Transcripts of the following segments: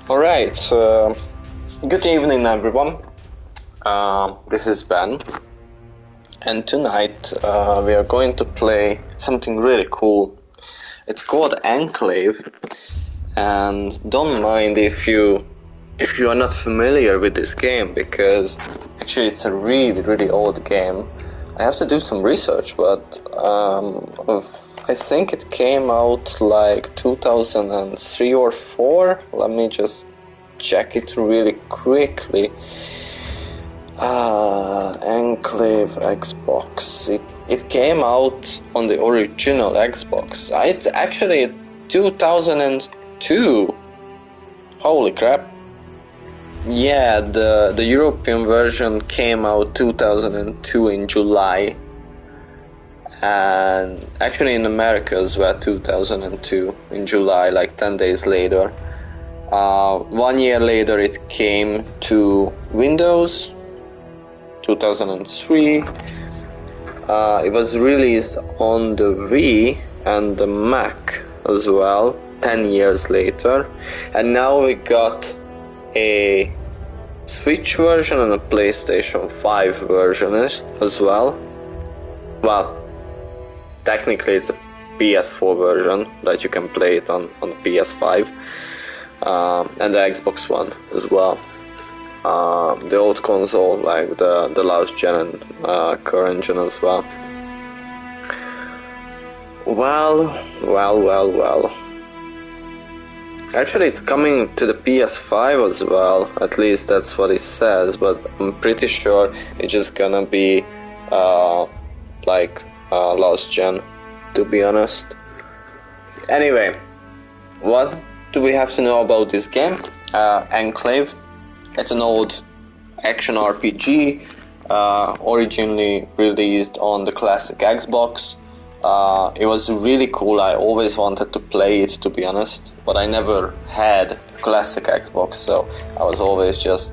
Alright, good evening everyone. This is Ben, and tonight we are going to play something really cool. It's called Enclave, and don't mind if you are not familiar with this game, because actually it's a really old game. I have to do some research, but I think it came out like 2003 or 4. Let me just check it really quickly. Enclave Xbox. It came out on the original Xbox. It's actually 2002. Holy crap. Yeah, the European version came out 2002 in July. And actually in America as well, 2002 in July, like 10 days later. 1 year later it came to Windows, 2003. It was released on the Wii and the Mac as well, 10 years later. And now we got a Switch version and a PlayStation 5 version as well. Well, technically it's a PS4 version that you can play it on the PS5, and the Xbox One as well. The old console, like the last gen and current gen as well. Well. Actually, it's coming to the PS5 as well. At least that's what it says. But I'm pretty sure it's just gonna be last gen, to be honest. Anyway, what do we have to know about this game? Enclave. It's an old action RPG, originally released on the classic Xbox. It was really cool. I always wanted to play it, to be honest, but I never had a classic Xbox, so I was always just,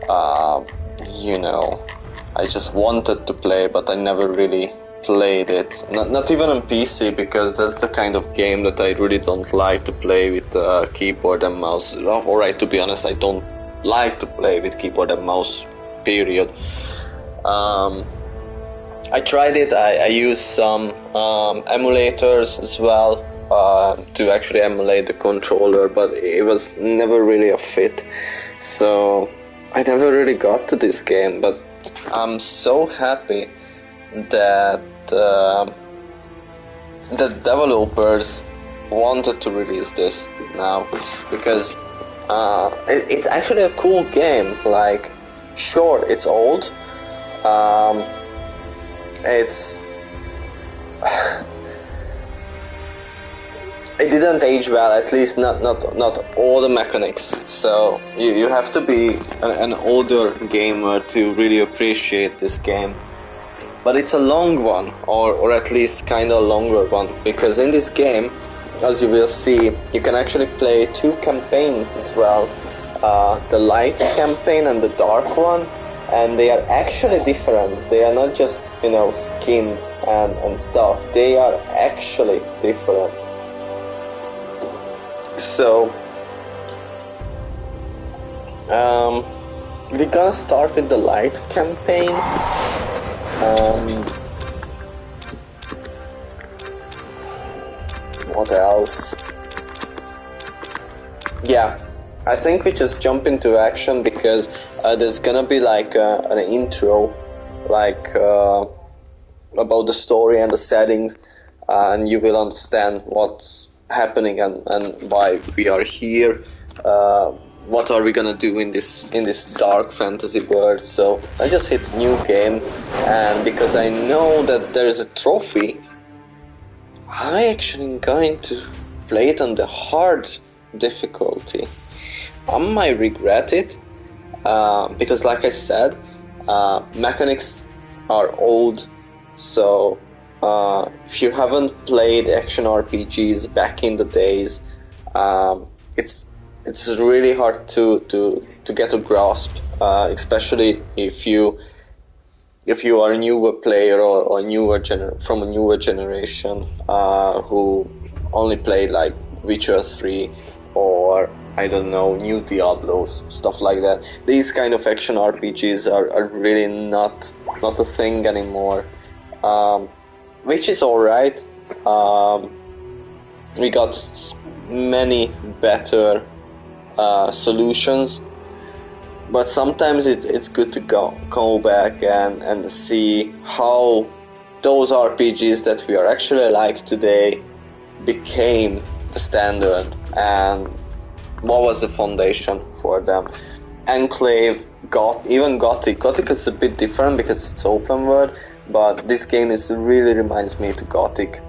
I just wanted to play, but I never really played it. Not even on PC, because that's the kind of game that I really don't like to play with keyboard and mouse. Alright, to be honest, I don't like to play with keyboard and mouse, period. I tried it. I used some emulators as well to actually emulate the controller, but it was never really a fit, so I never really got to this game. But I'm so happy that the developers wanted to release this now, because it's actually a cool game. Like, sure, it's old. It didn't age well, at least not all the mechanics. So you have to be an older gamer to really appreciate this game. But it's a long one, or at least kind of longer one, because in this game, as you will see, you can actually play 2 campaigns as well. The light campaign and the dark one. And they are actually different. They are not just, skinned and stuff. They are actually different. So, we're gonna start with the light campaign. What else? Yeah. I think we just jump into action, because there's gonna be like an intro, like about the story and the settings, and you will understand what's happening and why we are here. What are we gonna do in this dark fantasy world? So I just hit new game, and because I know that there is a trophy, I actually am going to play it on the hard difficulty. I might regret it, because like I said, mechanics are old, so if you haven't played action RPGs back in the days, it's really hard to get a grasp, especially if you are a newer player or from a newer generation who only played like Witcher 3 or I don't know, new Diablos, stuff like that. These kind of action RPGs are really not a thing anymore, which is alright. We got many better solutions, but sometimes it's good to go back and see how those RPGs that we are actually like today became the standard, and what was the foundation for them. Enclave, even Gothic. Gothic is a bit different because it's open world, but this game really reminds me to Gothic.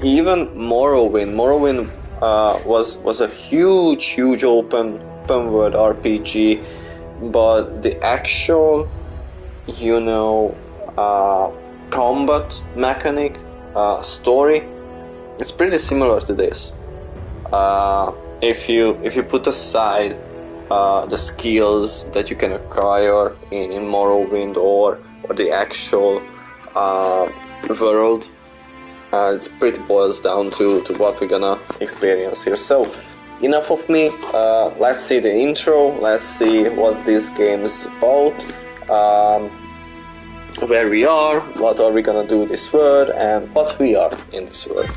Even Morrowind. Morrowind was a huge open world RPG, but the actual, combat mechanic, story, it's pretty similar to this. If you put aside the skills that you can acquire in Morrowind or the actual world, it pretty boils down to what we're gonna experience here. So, enough of me. Let's see the intro. Let's see what this game is about. Where we are, what are we gonna do in this world, and what we are in this world.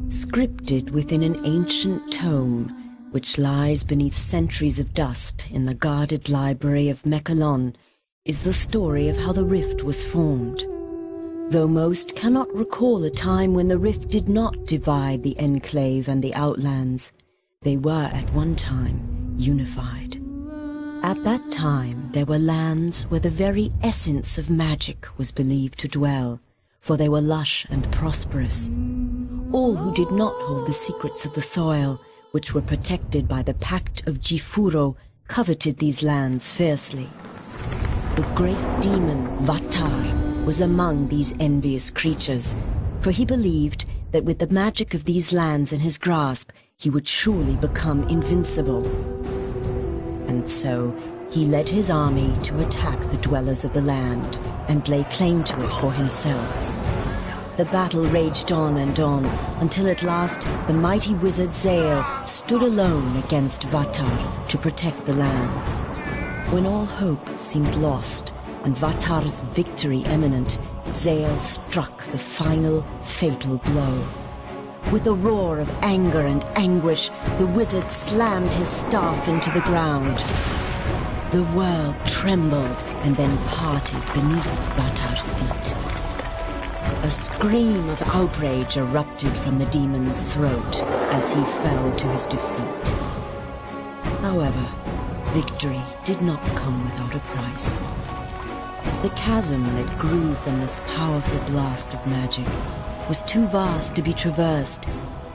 Scripted within an ancient tome, which lies beneath centuries of dust in the guarded library of Mechalon, is the story of how the rift was formed. Though most cannot recall a time when the rift did not divide the Enclave and the Outlands, they were at one time unified. At that time there were lands where the very essence of magic was believed to dwell, for they were lush and prosperous. All who did not hold the secrets of the soil, which were protected by the Pact of Jifuro, coveted these lands fiercely. The great demon Vatar was among these envious creatures, for he believed that with the magic of these lands in his grasp, he would surely become invincible. And so he led his army to attack the dwellers of the land and lay claim to it for himself. The battle raged on and on, until at last the mighty wizard Zael stood alone against Vatar to protect the lands. When all hope seemed lost and Vatar's victory imminent, Zael struck the final fatal blow. With a roar of anger and anguish, the wizard slammed his staff into the ground. The world trembled and then parted beneath Vatar's feet. A scream of outrage erupted from the demon's throat as he fell to his defeat. However, victory did not come without a price. The chasm that grew from this powerful blast of magic was too vast to be traversed,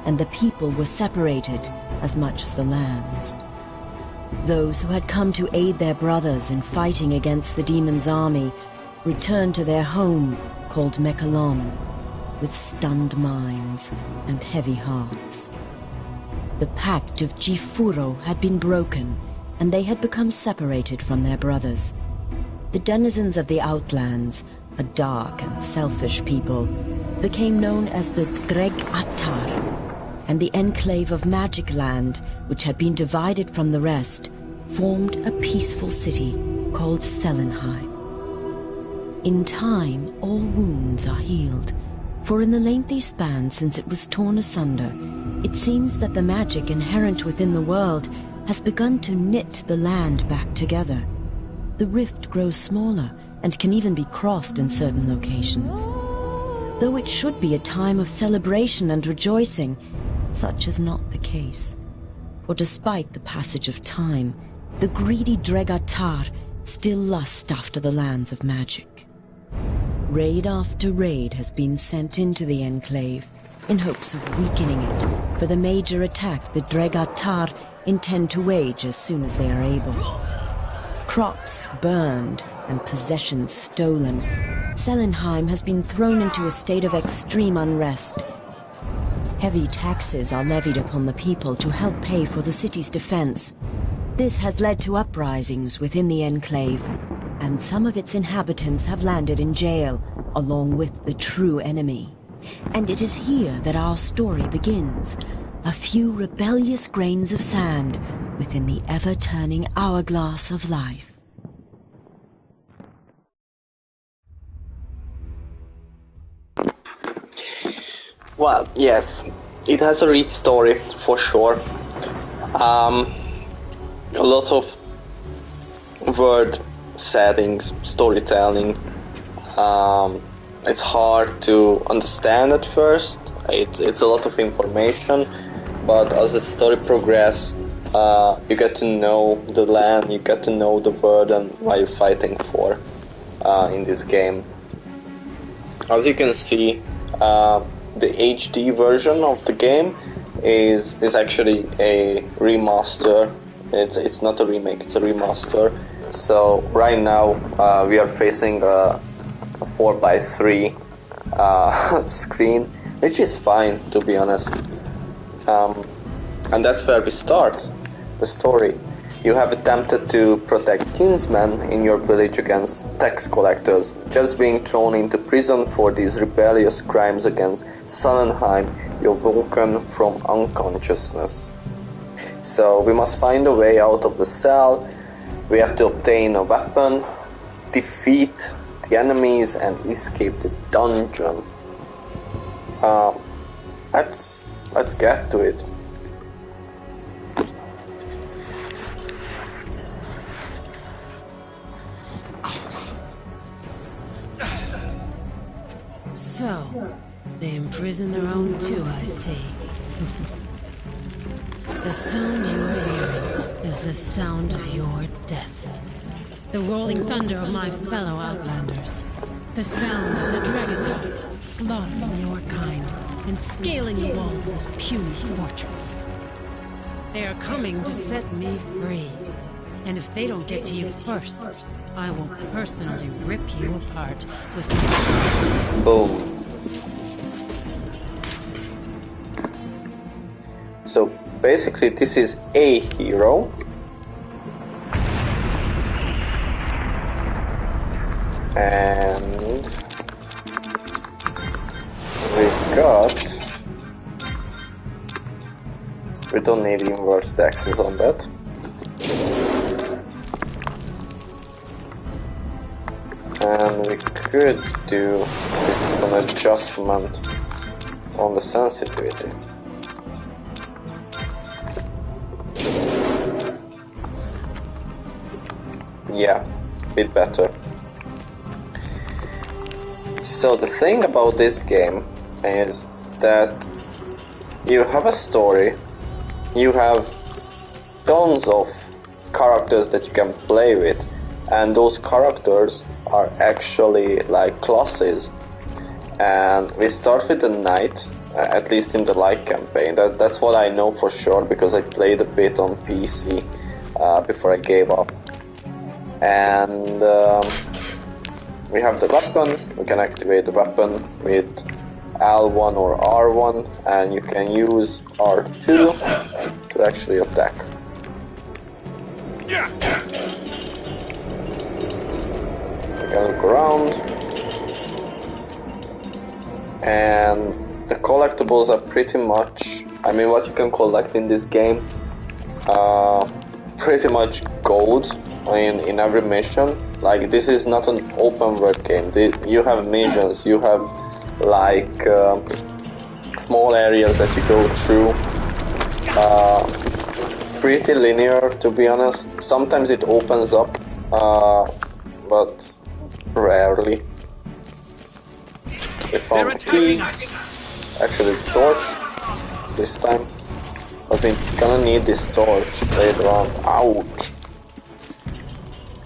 and the people were separated as much as the lands. Those who had come to aid their brothers in fighting against the demon's army returned to their home, called Mechalon, with stunned minds and heavy hearts. The Pact of Jifuro had been broken, and they had become separated from their brothers. The denizens of the Outlands, a dark and selfish people, became known as the Dreg Attar, and the Enclave of Magic Land, which had been divided from the rest, formed a peaceful city called Selenheim. In time, all wounds are healed, for in the lengthy span since it was torn asunder, it seems that the magic inherent within the world has begun to knit the land back together. The rift grows smaller and can even be crossed in certain locations. Though it should be a time of celebration and rejoicing, such is not the case. For despite the passage of time, the greedy Dregatar still lust after the lands of magic. Raid after raid has been sent into the Enclave in hopes of weakening it for the major attack the Dregatar intend to wage as soon as they are able. Crops burned and possessions stolen, Selenheim has been thrown into a state of extreme unrest. Heavy taxes are levied upon the people to help pay for the city's defense. This has led to uprisings within the Enclave, and some of its inhabitants have landed in jail, along with the true enemy. And it is here that our story begins. A few rebellious grains of sand within the ever-turning hourglass of life. Well, yes, it has a rich story for sure. A lot of word settings, storytelling. It's hard to understand at first. It's a lot of information, but as the story progresses, you get to know the land, you get to know the world and what you're fighting for in this game. As you can see, the HD version of the game is actually a remaster. It's not a remake, it's a remaster. So right now we are facing a 4:3 screen, which is fine, to be honest. And that's where we start the story. You have attempted to protect kinsmen in your village against tax collectors, just being thrown into prison for these rebellious crimes against Sonnenheim. You're woken from unconsciousness. So we must find a way out of the cell. We have to obtain a weapon, defeat the enemies, and escape the dungeon. Let's get to it. So, they imprison their own too, I see. The sound you are hearing is the sound of your death. The rolling thunder of my fellow Outlanders. The sound of the Dregatar slaughtering your kind and scaling the walls of this puny fortress. They are coming to set me free. And if they don't get to you first, I will personally rip you apart with my... Boom. So basically this is a hero. And we don't need inverse taxes on that. And we could do an adjustment on the sensitivity. Yeah, a bit better. So the thing about this game is that you have a story, you have tons of characters that you can play with, and those characters are actually like classes. And we start with the knight, at least in the light campaign. That's what I know for sure, because I played a bit on PC before I gave up. And we have the weapon. We can activate the weapon with L1 or R1, and you can use R2 to actually attack. We can look around, and the collectibles are pretty much, I mean, what you can collect in this game, pretty much gold in every mission. Like, this is not an open world game. You have missions, you have like small areas that you go through. Pretty linear, to be honest. Sometimes it opens up, but rarely. We found a key, actually the torch this time, but we're gonna need this torch later on. Ouch!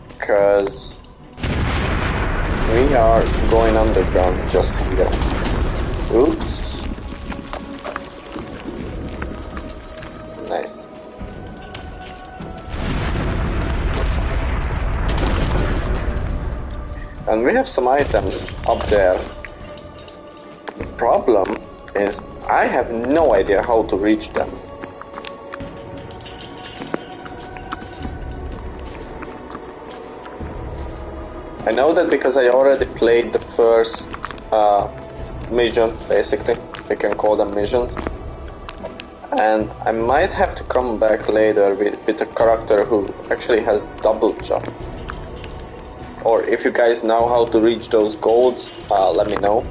Because we are going underground just here. Oops. Nice. And we have some items up there. The problem is I have no idea how to reach them. I know that because I already played the first mission, basically. We can call them missions. And I might have to come back later with a character who actually has double jump. Or if you guys know how to reach those golds, let me know.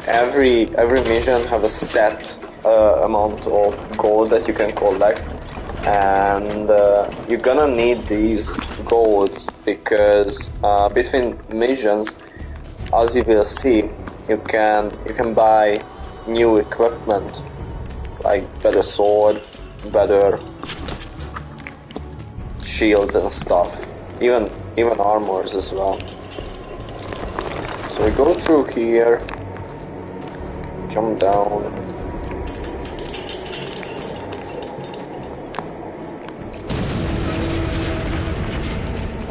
Every mission have a set amount of gold that you can collect, and you're gonna need these golds because between missions, as you will see, you can buy new equipment like better sword, better shields and stuff, even armors as well. So we go through here. Jump down.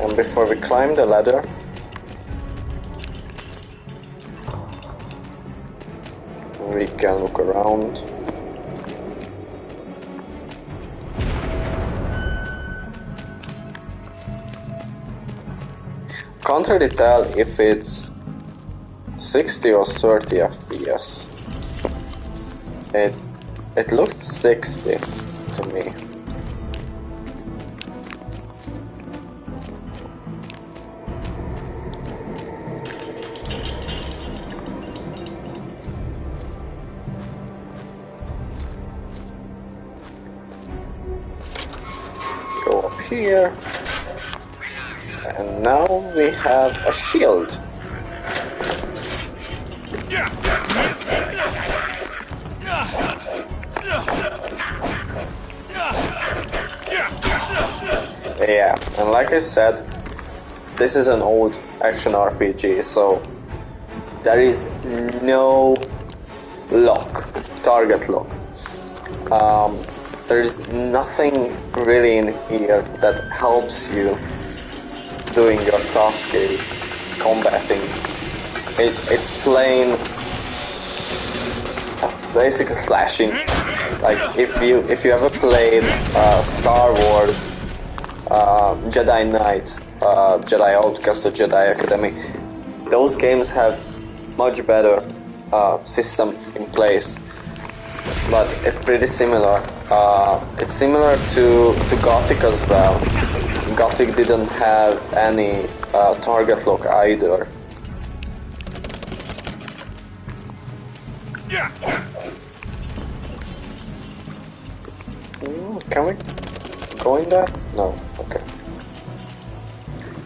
And before we climb the ladder, we can look around. Can't really tell if it's 60 or 30 FPS. It looked 60 to me. Go up here. And now we have a shield. Yeah, and like I said, this is an old action RPG, so there is no lock, target lock. There is nothing really in here that helps you doing your task is combating. It's plain basically slashing. Like if you ever played Star Wars, Jedi Knight, Jedi Outcast or Jedi Academy, those games have much better system in place, but it's pretty similar. It's similar to Gothic as well. Gothic didn't have any target lock either. Can we go in there? No, okay.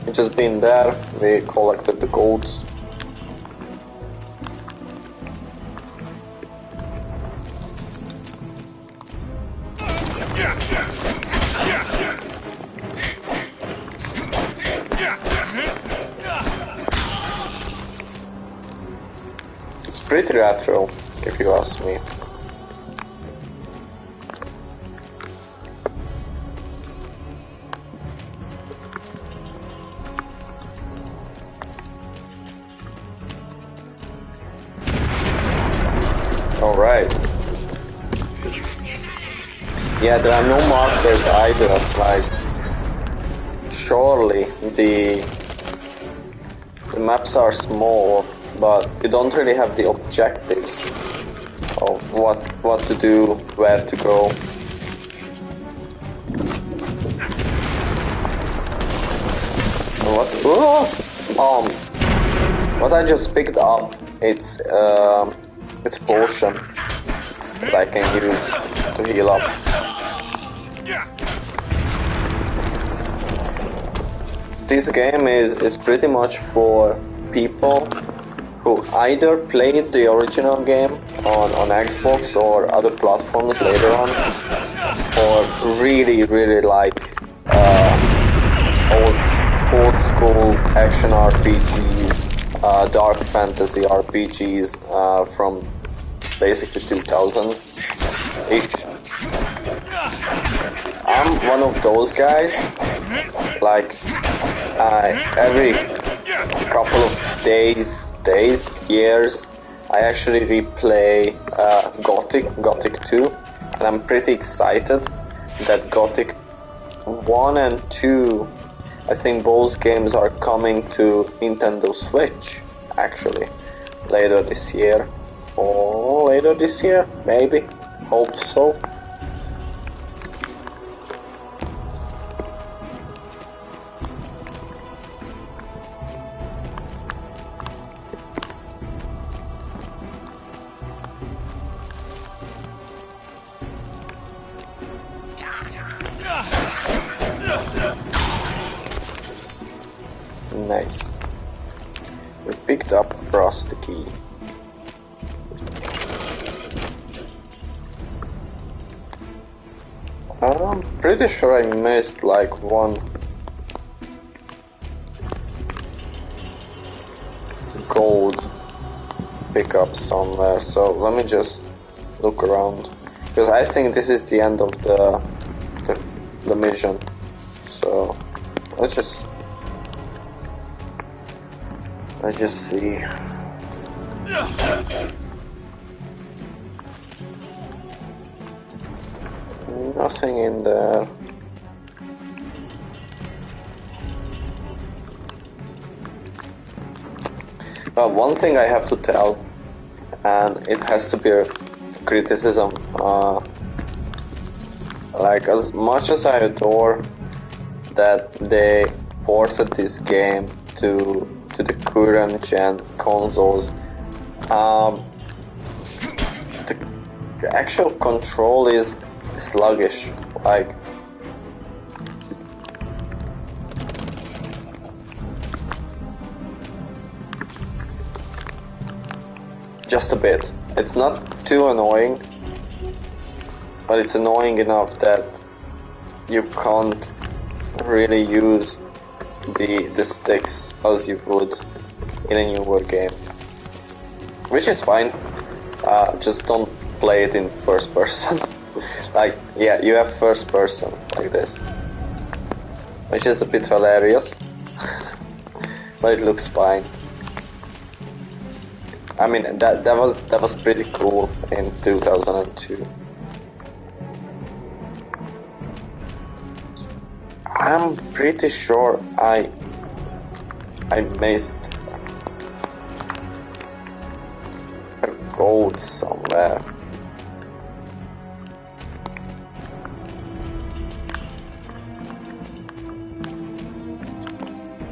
We just been there, we collected the golds. It's pretty retro, if you ask me. Alright. Yeah, there are no markers either, like surely the maps are small, but you don't really have the objectives of what to do, where to go. What I just picked up, it's a potion that I can use to heal up. This game is pretty much for people who either played the original game on Xbox or other platforms later on, or really like old school action RPGs, dark fantasy RPGs from basically 2000-ish. I'm one of those guys. Like every couple of days, years, I actually replay Gothic 2, and I'm pretty excited that Gothic 1 and 2 I think both games are coming to Nintendo Switch, actually, later this year. Or later this year, maybe. Hope so. Nice. We picked up a rusty key. I'm pretty sure I missed like one gold pickup somewhere, so let me just look around, because I think this is the end of the mission. So let's just see. Nothing in there. One thing I have to tell, and it has to be a criticism. Like, as much as I adore that they ported this game to the current gen consoles, the actual control is sluggish. Like, just a bit. It's not too annoying, but it's annoying enough that you can't really use the sticks as you would in a newer game, which is fine. Just don't play it in first person. Like, yeah, you have first person like this, which is a bit hilarious, but it looks fine. I mean, that was pretty cool in 2002. I'm pretty sure I missed a gold somewhere.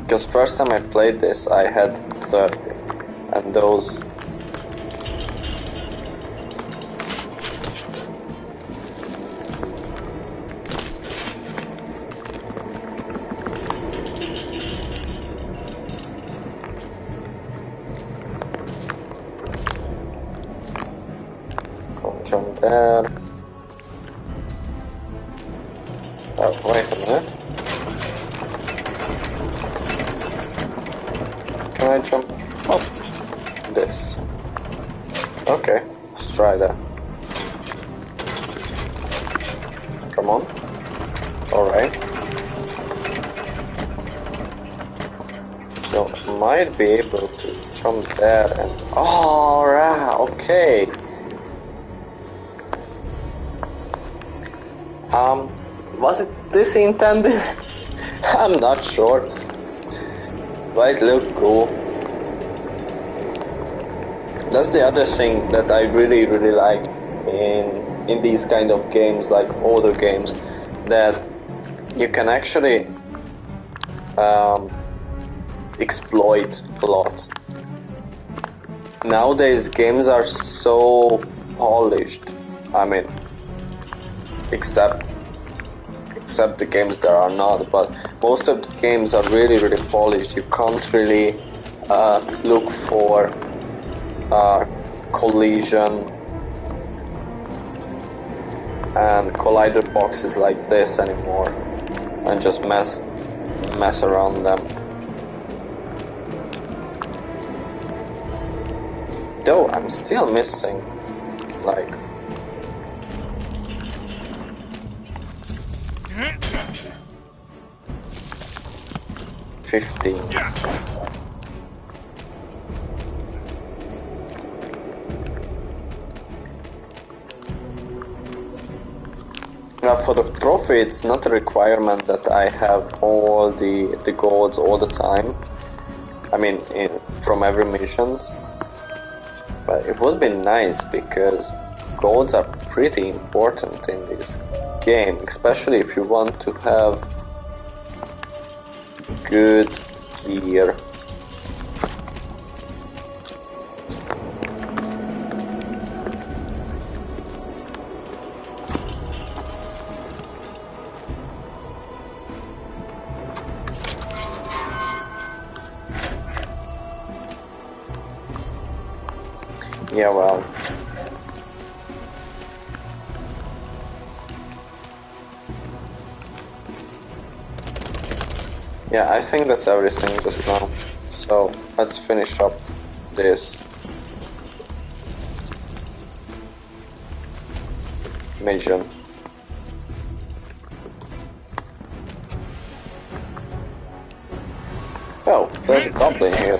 Because first time I played this, I had 30, and those. Jump there. Oh, wait a minute. Can I jump up this? Okay, let's try that. Come on. Alright. So, might be able to jump there and... Alright, okay. Was it this intended? I'm not sure. But it looked cool. That's the other thing that I really like in these kind of games, like older games, that you can actually exploit a lot. Nowadays games are so polished. I mean, except the games that are not, but most of the games are really polished. You can't really look for collision and collider boxes like this anymore, and just mess around them. Though I'm still missing, like, $15. For the trophy, it's not a requirement that I have all the golds all the time. I mean, from every missions. But it would be nice because golds are pretty important in this game, especially if you want to have good gear. Yeah, well. Yeah, I think that's everything just now. So, let's finish up this mission. Oh, there's a goblin here.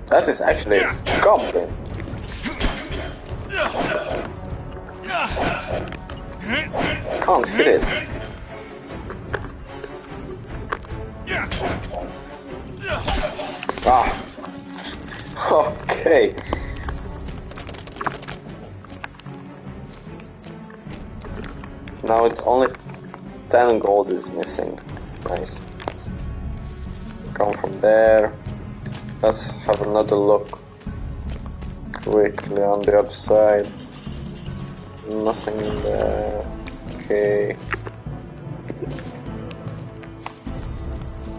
That is actually a goblin. Can't hit it. Ah. Okay. Now it's only 10 gold is missing. Nice. Come from there. Let's have another look quickly on the other side. Nothing in there. Okay.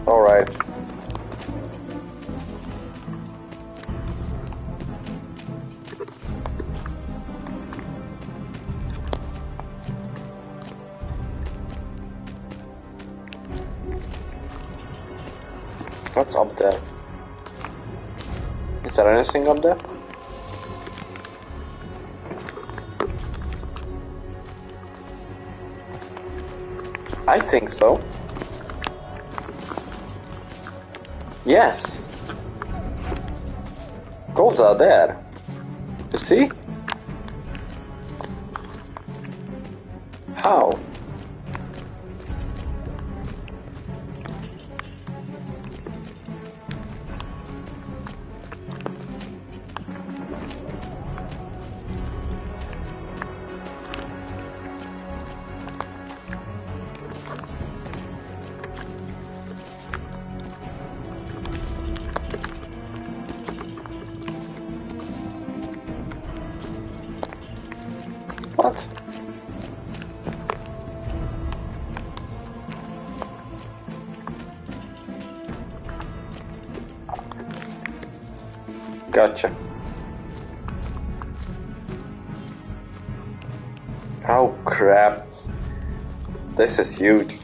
Alright. What's up there? Is there anything up there? I think so. Yes. Golds are there. You see? How? What? Gotcha. Oh crap. This is huge.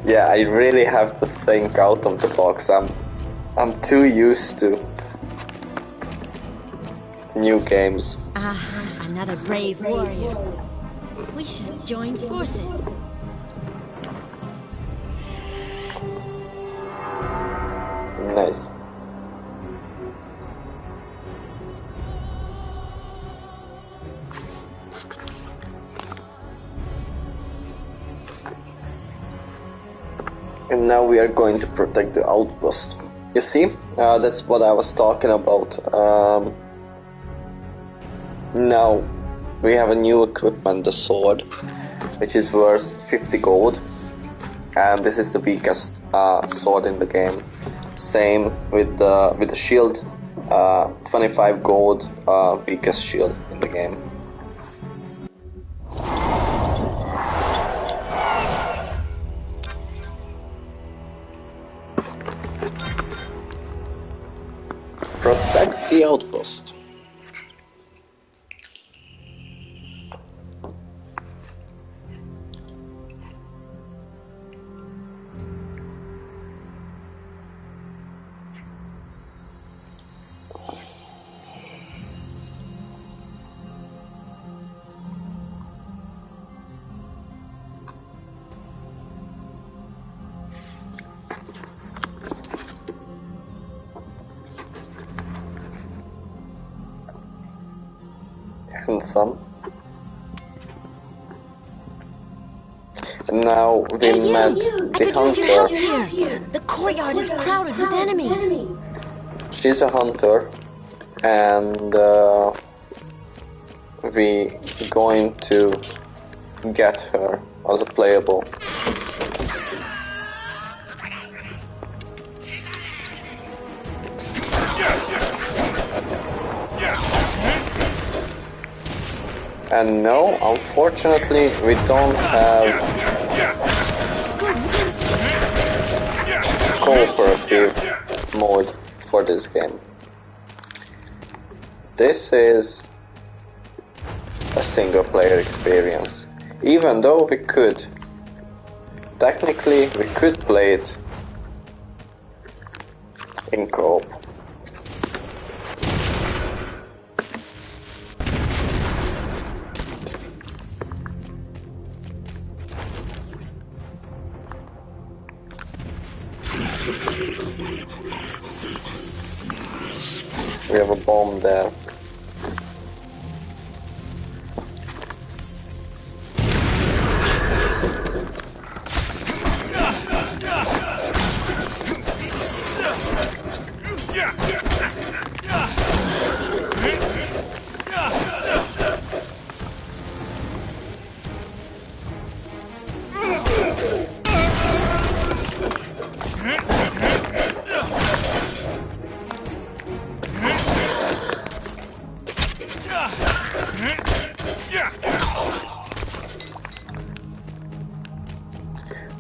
Yeah, I really have to think out of the box. I'm too used to new games. Ah, another brave warrior. We should join forces. Nice. And now we are going to protect the outpost. You see, that's what I was talking about. Now we have a new equipment, the sword, which is worth 50 gold, and this is the weakest sword in the game. Same with the shield, 25 gold, weakest shield in the game. Protect the outpost. handsome. And now we Hey, met you! I the could use your help hunter. here. The courtyard is crowded with enemies. She's a hunter, and we going to get her as a playable. And no, unfortunately, we don't have cooperative mode for this game. This is a single player experience. Even though we could, technically, we could play it in co-op. We have a bomb there.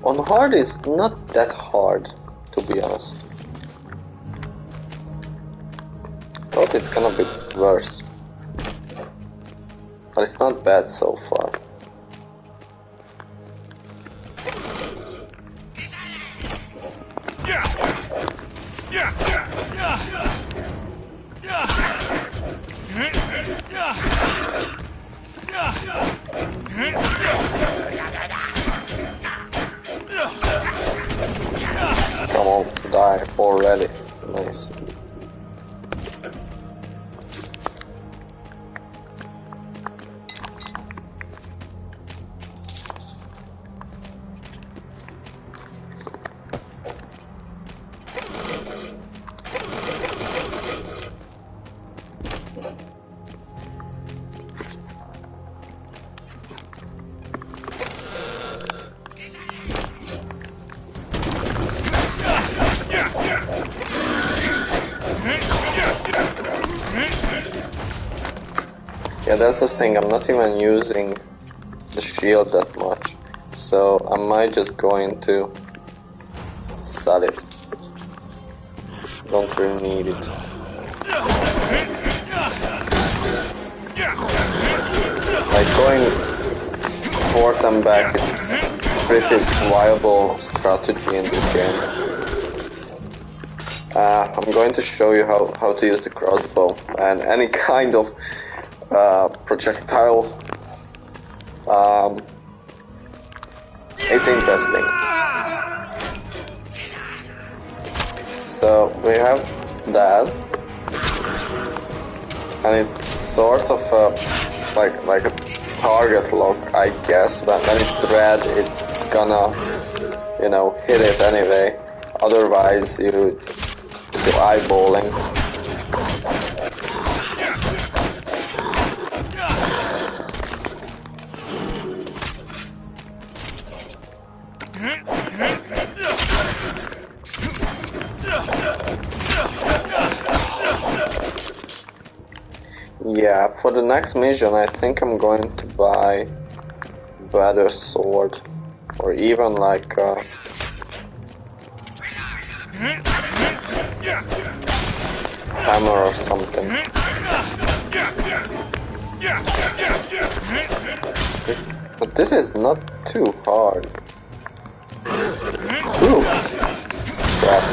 On hard is not that hard, to be honest. Thought it's gonna be worse, but it's not bad so far. Come on, die already. Nice. Yeah, that's the thing, I'm not even using the shield that much, so I might just going to sell it. Don't really need it. Like going forth and back is pretty viable strategy in this game. I'm going to show you how to use the crossbow and any kind of projectile. It's interesting. So we have that, and it's sort of like a target lock, I guess. But when it's red, it's gonna, you know, hit it anyway. Otherwise, you do eyeballing. Yeah, for the next mission I think I'm going to buy better sword, or even like hammer or something. But this is not too hard. Ooh. Crap.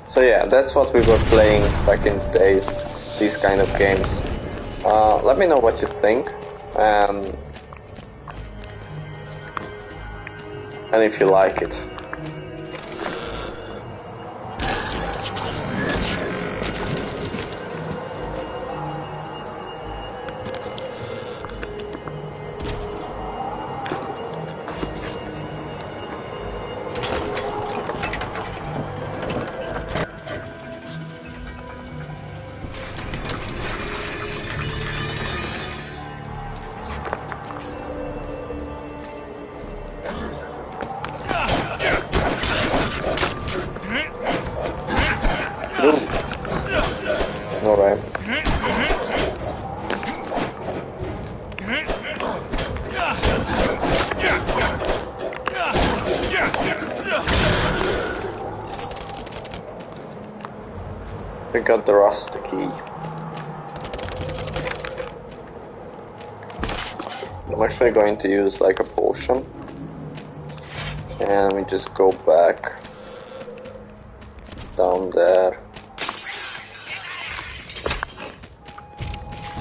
So yeah, that's what we were playing back in the days, these kind of games. Let me know what you think, and if you like it. We got the rust key. I'm actually going to use like a potion. And we just go back down there.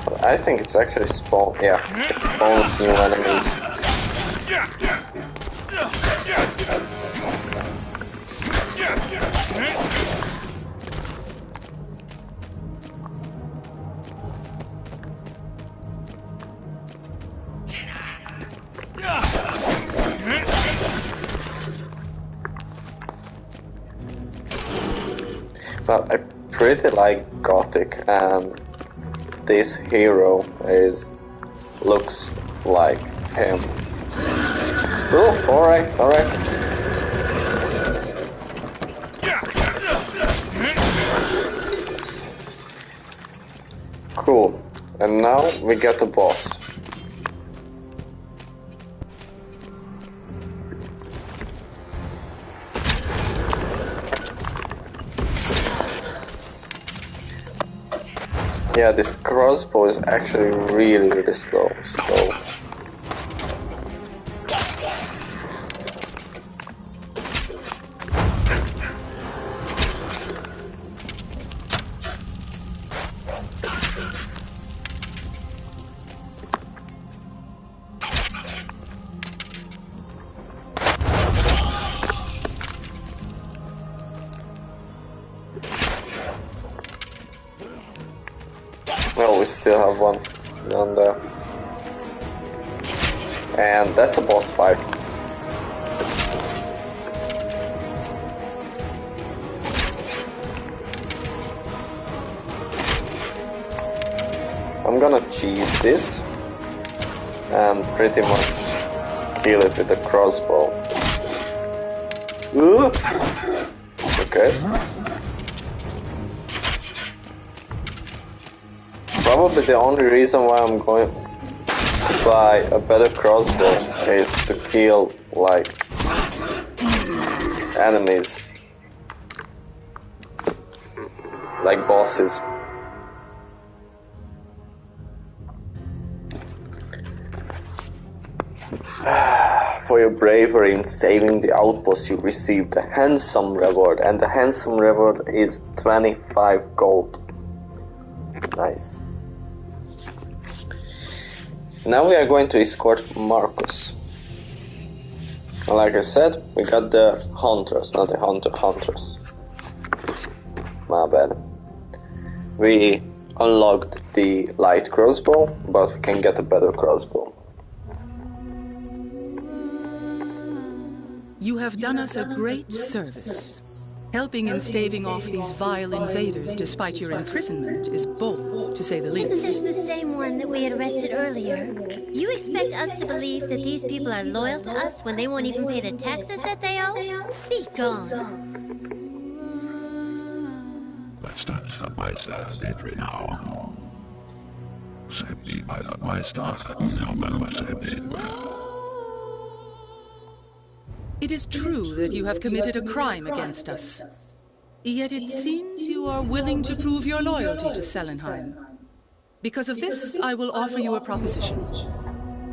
But I think it's actually spawn. Yeah, it spawns new enemies. Well, I pretty like Gothic, and this hero looks like him. Oh, alright. Cool. And now we get the boss. Yeah, this crossbow is actually really slow, so... Well, we still have one down there. And that's a boss fight. I'm gonna cheese this and pretty much kill it with a crossbow. Ooh. Okay. Probably the only reason why I'm going to buy a better crossbow is to kill, like, enemies. Like bosses. For your bravery in saving the outpost, you received a handsome reward, and the handsome reward is 25 gold. Nice. Now we are going to escort Marcus. And like I said, we got the hunters, not the hunters. My bad. We unlocked the light crossbow, but we can get a better crossbow. You have done us a great service. Helping in staving off these vile invaders despite your imprisonment is bold, to say the least. Isn't this the same one that we had arrested earlier? You expect us to believe that these people are loyal to us when they won't even pay the taxes that they owe? Be gone. Not my side, Edry now. Safety by not my star, no matter safety. It is true that you have committed a crime against us. Yet it seems you are willing to prove your loyalty to Selenheim. Because of this, I will offer you a proposition.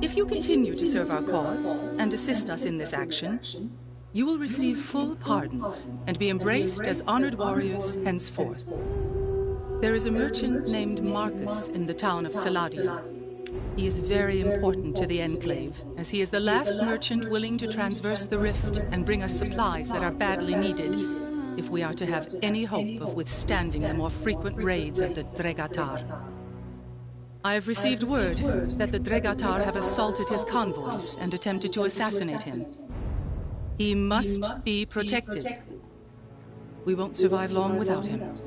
If you continue to serve our cause and assist us in this action, you will receive full pardons and be embraced as honored warriors henceforth. There is a merchant named Marcus in the town of Saladia. He is very important to the Enclave, as he is the last merchant willing to transverse the rift and bring us supplies that are badly needed, if we are to have any hope of withstanding the more frequent raids of the Dregatar. I have received word that the Dregatar have assaulted his convoys and attempted to assassinate him. He must be protected. We won't survive long without him.